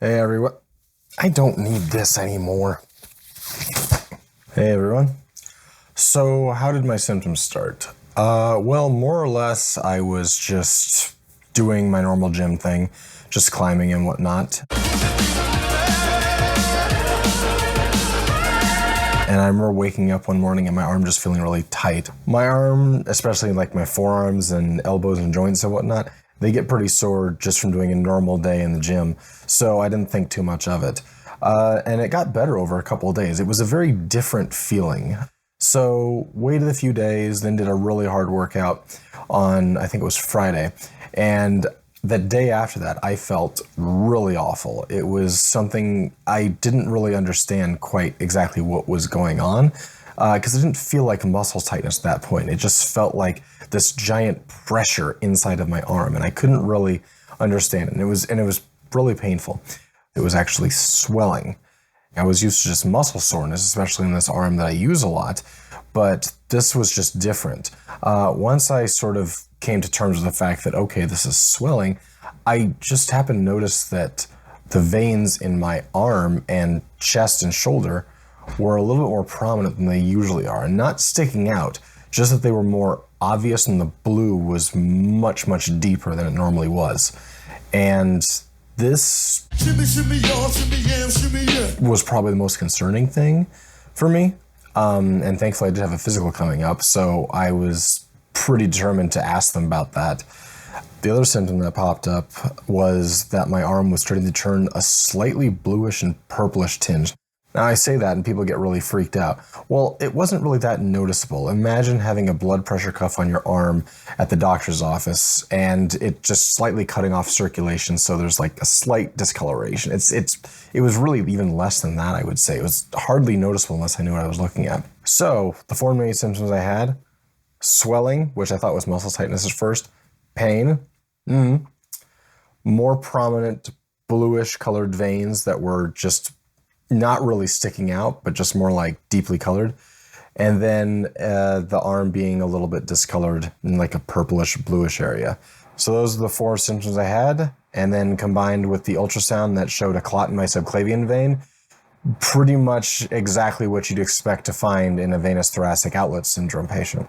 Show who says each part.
Speaker 1: Hey everyone. I don't need this anymore. Hey everyone. So how did my symptoms start? Well, more or less I was just doing my normal gym thing, just climbing and whatnot. And I remember waking up one morning and my arm just feeling really tight. My arm, especially like my forearms and elbows and joints and whatnot, they get pretty sore just from doing a normal day in the gym. So I didn't think too much of it. And it got better over a couple of days. It was a very different feeling. So waited a few days, then did a really hard workout on, I think it was Friday. And the day after that, I felt really awful. It was something I didn't really understand quite exactly what was going on, because it didn't feel like muscle tightness at that point. It just felt like this giant pressure inside of my arm, and I couldn't really understand it. And it was really painful. It was actually swelling. I was used to just muscle soreness, especially in this arm that I use a lot, but this was just different. Once I sort of came to terms with the fact that, okay, this is swelling, I just happened to notice that the veins in my arm and chest and shoulder were a little bit more prominent than they usually are, and not sticking out, just that they were more obvious and the blue was much, much deeper than it normally was. And this was probably the most concerning thing for me. And thankfully I did have a physical coming up, so I was pretty determined to ask them about that. The other symptom that popped up was that my arm was starting to turn a slightly bluish and purplish tinge. Now I say that and people get really freaked out. Well, it wasn't really that noticeable. Imagine having a blood pressure cuff on your arm at the doctor's office and it just slightly cutting off circulation, so there's like a slight discoloration. It was really even less than that, I would say. It was hardly noticeable unless I knew what I was looking at. So the four main symptoms I had: swelling, which I thought was muscle tightness at first, pain, more prominent bluish colored veins that were just not really sticking out, but just more like deeply colored. And then the arm being a little bit discolored in like a purplish bluish area. So those are the four symptoms I had. And then combined with the ultrasound that showed a clot in my subclavian vein, pretty much exactly what you'd expect to find in a venous thoracic outlet syndrome patient.